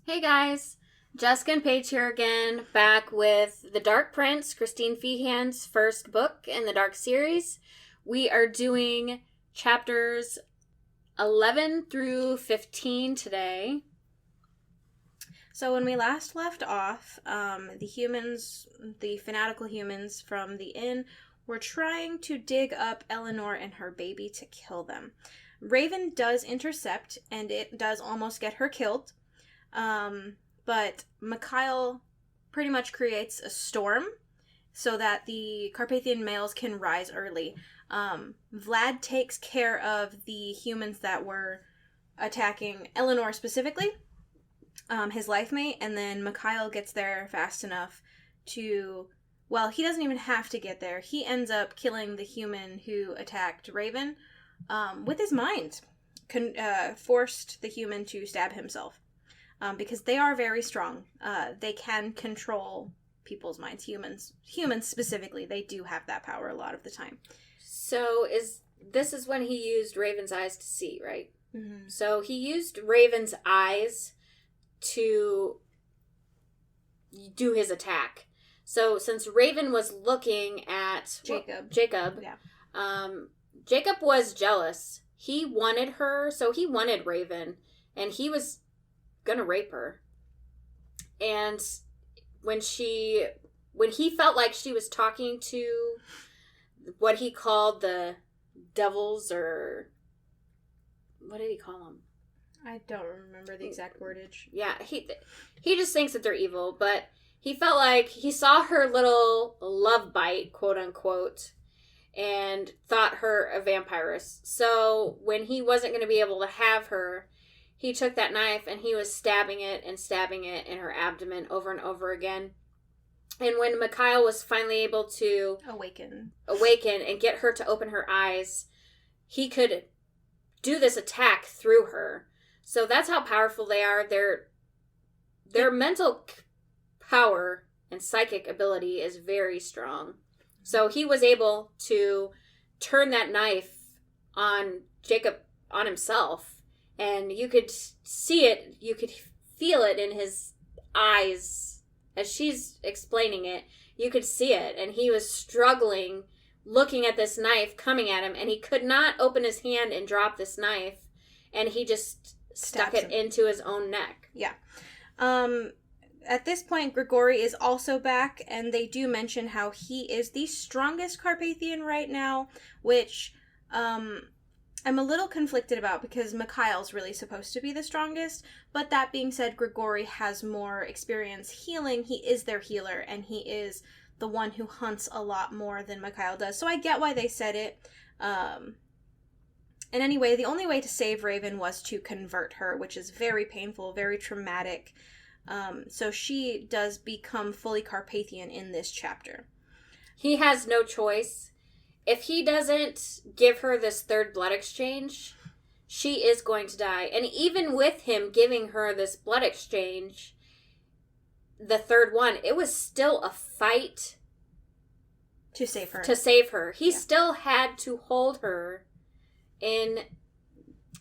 Hey guys, Jessica and Paige here again, back with The Dark Prince, Christine Feehan's first book in the Dark series. We are doing chapters 11 through 15 today. So when we last left off, the fanatical humans from the inn, were trying to dig up Eleanor and her baby to kill them. Raven does intercept, and it does almost get her killed. But Mikhail pretty much creates a storm so that the Carpathian males can rise early. Vlad takes care of the humans that were attacking Eleanor specifically, his life mate, and then Mikhail gets there fast enough to... Well, he doesn't even have to get there. He ends up killing the human who attacked Raven with his mind. Forced the human to stab himself. Because they are very strong. They can control people's minds. Humans specifically, they do have that power a lot of the time. So this is when he used Raven's eyes to see, right? Mm-hmm. So he used Raven's eyes to do his attack. So since Raven was looking at Jacob, yeah. Jacob was jealous. He wanted her, so he wanted Raven, and he was gonna rape her. And when he felt like she was talking to what he called the devils, or what did he call them? I don't remember the exact wordage. Yeah, he just thinks that they're evil, but he felt like he saw her little love bite, quote unquote, and thought her a vampiress. So when he wasn't going to be able to have her, he took that knife and he was stabbing it in her abdomen over and over again. And when Mikhail was finally able to awaken and get her to open her eyes, he could do this attack through her. So that's how powerful they are. Their mental power and psychic ability is very strong. So he was able to turn that knife on Jacob, on himself. And you could see it, you could feel it in his eyes. As she's explaining it, you could see it. And he was struggling, looking at this knife coming at him. And he could not open his hand and drop this knife. And he just stuck it into his own neck. Yeah. At this point, Grigori is also back. And they do mention how he is the strongest Carpathian right now. Which... I'm a little conflicted about, because Mikhail's really supposed to be the strongest, but that being said, Grigori has more experience healing. He is their healer, and he is the one who hunts a lot more than Mikhail does, so I get why they said it. And anyway, the only way to save Raven was to convert her, which is very painful, very traumatic. So she does become fully Carpathian in this chapter. He has no choice. If he doesn't give her this third blood exchange, she is going to die. And even with him giving her this blood exchange, the third one, it was still a fight to save her. He still had to hold her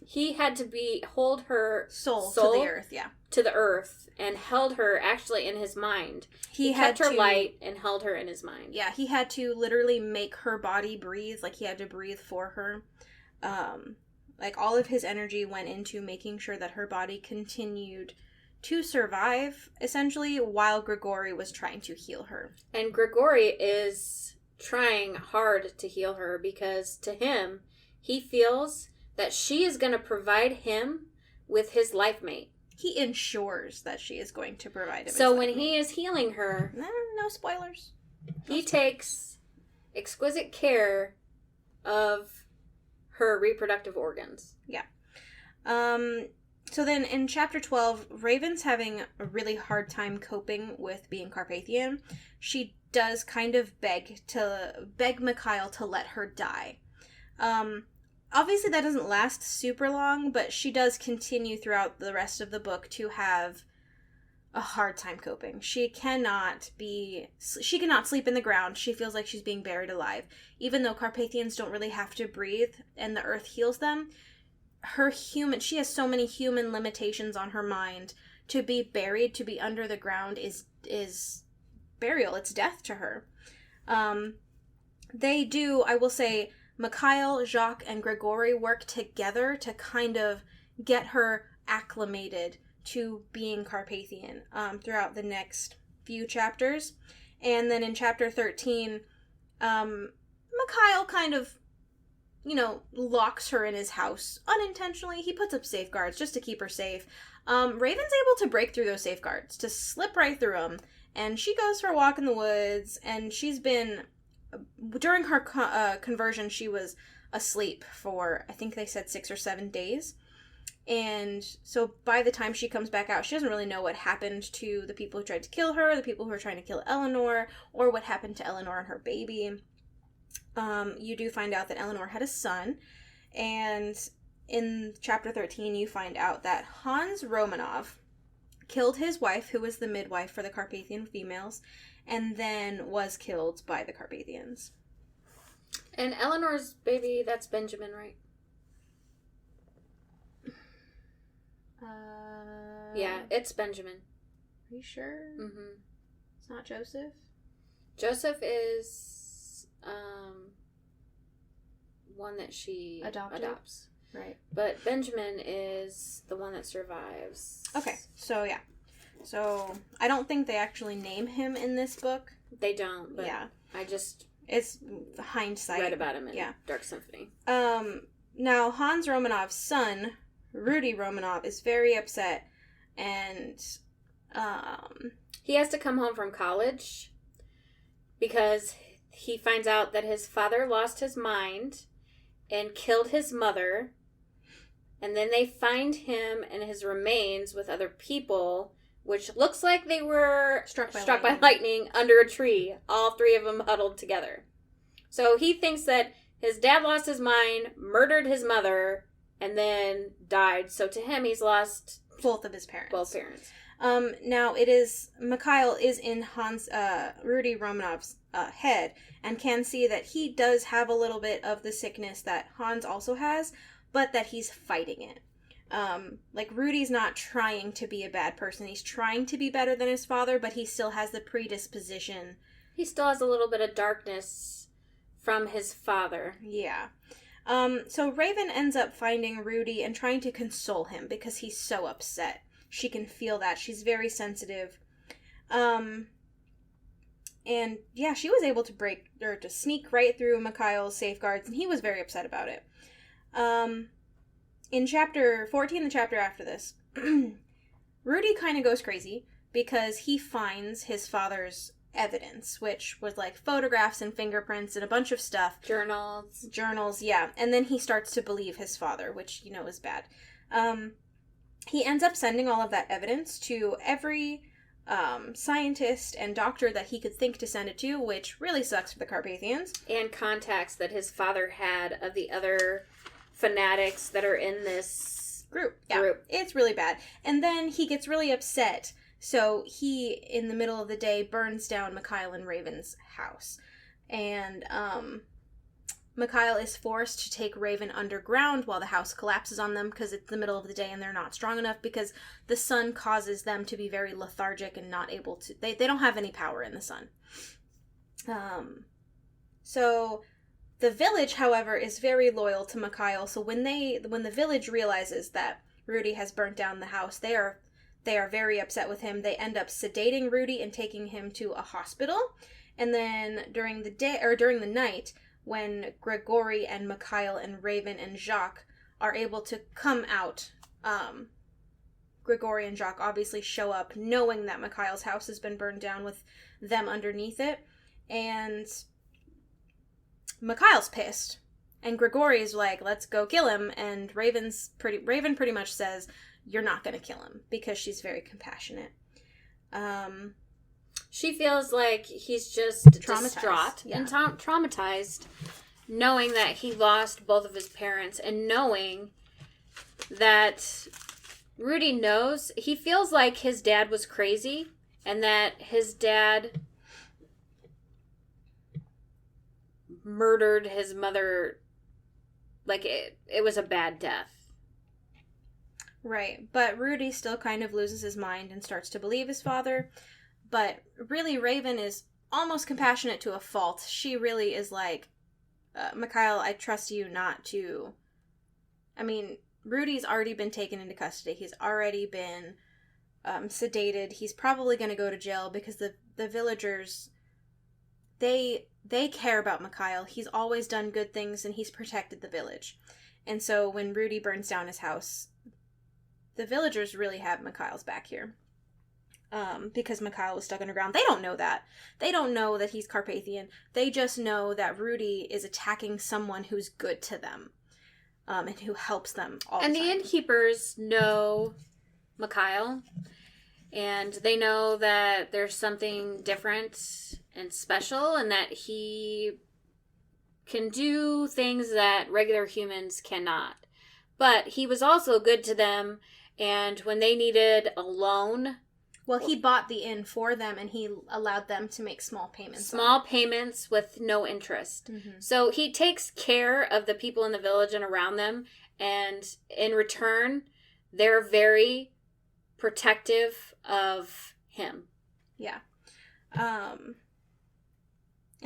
he had to hold her soul to the earth, yeah. To the earth, and held her actually in his mind. He kept her light and held her in his mind. Yeah, he had to literally make her body breathe. Like, he had to breathe for her. Like, all of his energy went into making sure that her body continued to survive, essentially, while Grigori was trying to heal her. And Grigori is trying hard to heal her, because to him, he feels that she is going to provide him with his life mate. He ensures that she is going to provide him. So when he is healing her... No spoilers. He takes exquisite care of her reproductive organs. Yeah. So then in chapter 12, Raven's having a really hard time coping with being Carpathian. She does kind of beg Mikhail to let her die. Obviously, that doesn't last super long, but she does continue throughout the rest of the book to have a hard time coping. She cannot sleep in the ground. She feels like she's being buried alive. Even though Carpathians don't really have to breathe and the earth heals them, she has so many human limitations on her mind to be buried, to be under the ground is burial. It's death to her. They do, I will say, Mikhail, Jacques, and Gregory work together to kind of get her acclimated to being Carpathian throughout the next few chapters. And then in chapter 13, Mikhail kind of, locks her in his house unintentionally. He puts up safeguards just to keep her safe. Raven's able to break through those safeguards, to slip right through them. And she goes for a walk in the woods, and she's been, during her conversion, she was asleep for, I think they said 6 or 7 days. And so by the time she comes back out, she doesn't really know what happened to the people who tried to kill her, the people who were trying to kill Eleanor, or what happened to Eleanor and her baby. You do find out that Eleanor had a son, and in chapter 13 you find out that Hans Romanov killed his wife, who was the midwife for the Carpathian females, and then was killed by the Carpathians. And Eleanor's baby, that's Benjamin, right? Yeah, it's Benjamin. Are you sure? Mm-hmm. It's not Joseph? Joseph is one that she adopts. Right. But Benjamin is the one that survives. Okay, so yeah. So I don't think they actually name him in this book. They don't, but yeah. It's hindsight. Read about him in Dark Symphony. Now Hans Romanov's son, Rudy Romanov, is very upset, and he has to come home from college because he finds out that his father lost his mind and killed his mother, and then they find him and his remains with other people, which looks like they were struck by lightning under a tree, all 3 of them huddled together. So he thinks that his dad lost his mind, murdered his mother, and then died. So to him, he's lost both of his parents. Both parents. Now it is, Mikhail is in Rudy Romanov's head, and can see that he does have a little bit of the sickness that Hans also has, but that he's fighting it. Rudy's not trying to be a bad person. He's trying to be better than his father, but he still has the predisposition. He still has a little bit of darkness from his father. Yeah. So Raven ends up finding Rudy and trying to console him because he's so upset. She can feel that. She's very sensitive. And yeah, she was able to sneak right through Mikhail's safeguards, and he was very upset about it. In chapter 14, the chapter after this, Rudy kind of goes crazy because he finds his father's evidence, which was like photographs and fingerprints and a bunch of stuff. Journals, yeah. And then he starts to believe his father, which, is bad. He ends up sending all of that evidence to every scientist and doctor that he could think to send it to, which really sucks for the Carpathians. And contacts that his father had of the other fanatics that are in this group. Yeah, it's really bad. And then he gets really upset. So he, in the middle of the day, burns down Mikhail and Raven's house. And Mikhail is forced to take Raven underground while the house collapses on them because it's the middle of the day and they're not strong enough because the sun causes them to be very lethargic and not able to... They don't have any power in the sun. So the village, however, is very loyal to Mikhail. So when the village realizes that Rudy has burnt down the house, they are very upset with him. They end up sedating Rudy and taking him to a hospital. And then during the night, when Gregory and Mikhail and Raven and Jacques are able to come out, Gregory and Jacques obviously show up knowing that Mikhail's house has been burned down with them underneath it. And Mikhail's pissed. And Gregory's like, let's go kill him. And Raven pretty much says, you're not going to kill him, because she's very compassionate. She feels like he's just distraught and traumatized, knowing that he lost both of his parents and knowing that Rudy knows. He feels like his dad was crazy and that his dad murdered his mother. Like, it was a bad death. Right. But Rudy still kind of loses his mind and starts to believe his father. But really, Raven is almost compassionate to a fault. She really is like, Mikhail, I trust you not to... I mean, Rudy's already been taken into custody. He's already been sedated. He's probably going to go to jail because the villagers, they care about Mikhail. He's always done good things and he's protected the village. And so when Rudy burns down his house, the villagers really have Mikhail's back here. Because Mikhail was stuck underground. They don't know that. They don't know that he's Carpathian. They just know that Rudy is attacking someone who's good to them. And who helps them all the time. And the innkeepers know Mikhail. And they know that there's something different and special. And that he can do things that regular humans cannot. But he was also good to them. And when they needed a loan... Well, he bought the inn for them, and he allowed them to make small payments. Small payments with no interest. Mm-hmm. So he takes care of the people in the village and around them, and in return, they're very protective of him. Yeah.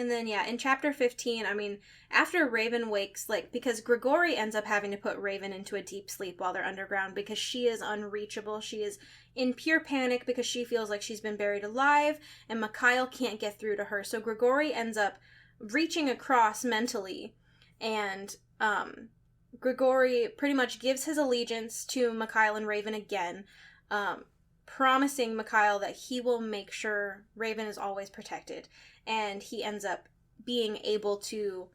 And then, in chapter 15, I mean, after Raven wakes, because Grigori ends up having to put Raven into a deep sleep while they're underground because she is unreachable. She is in pure panic because she feels like she's been buried alive, and Mikhail can't get through to her. So Grigori ends up reaching across mentally, and Grigori pretty much gives his allegiance to Mikhail and Raven again, promising Mikhail that he will make sure Raven is always protected. And he ends up being able to...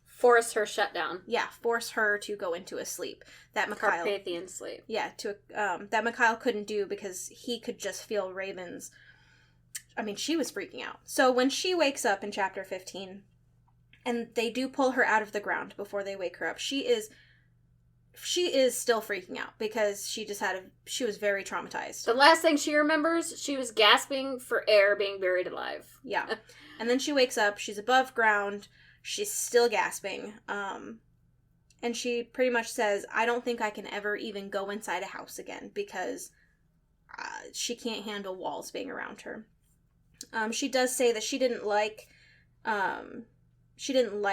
Force her shut down. Yeah, force her to go into a sleep. That Mikhail... Carpathian sleep. Yeah, that Mikhail couldn't do because he could just feel Raven's... I mean, she was freaking out. So when she wakes up in chapter 15, and they do pull her out of the ground before they wake her up, she is still freaking out because she was very traumatized. The last thing she remembers, she was gasping for air being buried alive. Yeah. And then she wakes up, she's above ground, she's still gasping, and she pretty much says, I don't think I can ever even go inside a house again because she can't handle walls being around her. She does say that she didn't like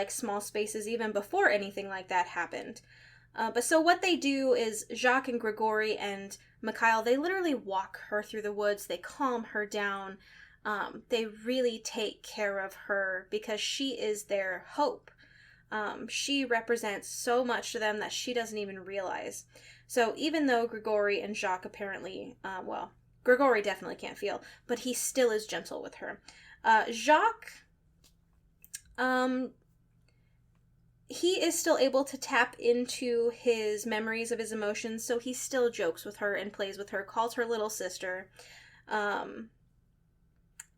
small spaces even before anything like that happened. But so what they do is Jacques and Grigori and Mikhail, they literally walk her through the woods. They calm her down. They really take care of her because she is their hope. She represents so much to them that she doesn't even realize. So even though Grigori and Jacques apparently, Grigori definitely can't feel, but he still is gentle with her. Jacques, he is still able to tap into his memories of his emotions, so he still jokes with her and plays with her, calls her little sister.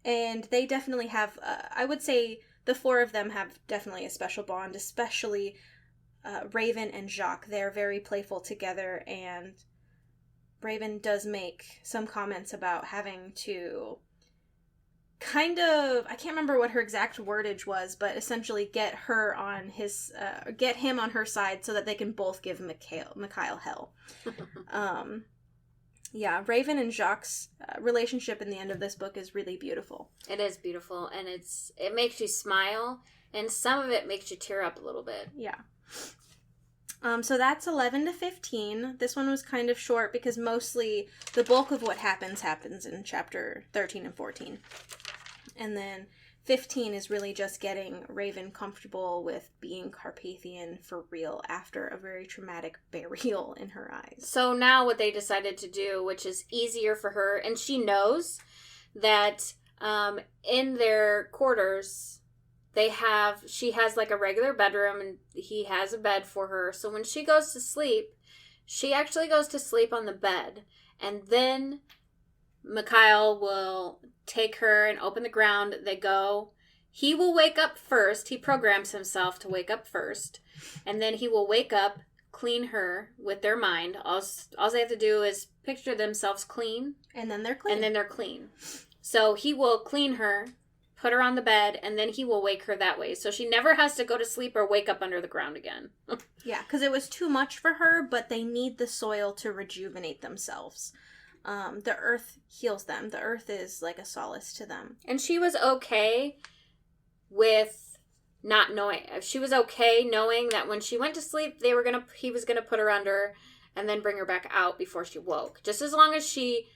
And they definitely have, I would say the four of them have definitely a special bond, especially Raven and Jacques. They're very playful together, and Raven does make some comments about having to kind of, I can't remember what her exact wordage was, but essentially get him on her side so that they can both give Mikhail hell. Yeah, Raven and Jacques' relationship in the end of this book is really beautiful. It is beautiful, and it makes you smile, and some of it makes you tear up a little bit. Yeah. So that's 11 to 15. This one was kind of short because mostly the bulk of what happens in chapter 13 and 14. And then 15 is really just getting Raven comfortable with being Carpathian for real after a very traumatic burial in her eyes. So now what they decided to do, which is easier for her, and she knows that in their quarters, she has like a regular bedroom and he has a bed for her. So when she goes to sleep, she actually goes to sleep on the bed. And then Mikhail will take her and open the ground. They go. He will wake up first. He programs himself to wake up first. And then he will wake up, clean her with their mind. All they have to do is picture themselves clean. And then they're clean. So he will clean her, put her on the bed, and then he will wake her that way. So she never has to go to sleep or wake up under the ground again. Yeah, because it was too much for her, but they need the soil to rejuvenate themselves. The earth heals them. The earth is like a solace to them. And she was okay with not knowing. She was okay knowing that when she went to sleep, he was gonna put her under and then bring her back out before she woke. Just as long as she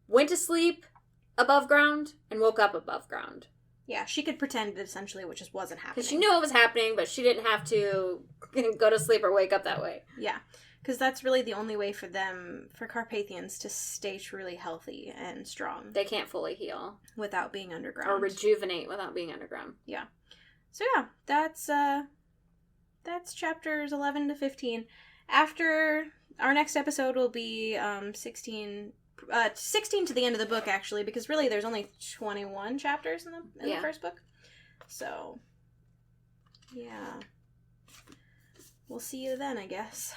went to sleep above ground and woke up above ground. Yeah, she could pretend it essentially, which just wasn't happening. Because she knew it was happening, but she didn't have to go to sleep or wake up that way. Yeah, because that's really the only way for Carpathians, to stay truly healthy and strong. They can't fully heal. Without being underground. Or rejuvenate without being underground. Yeah. So yeah, that's chapters 11 to 15. After, our next episode will be 16 to the end of the book, actually, because really there's only 21 chapters in the first book. So, yeah. We'll see you then, I guess.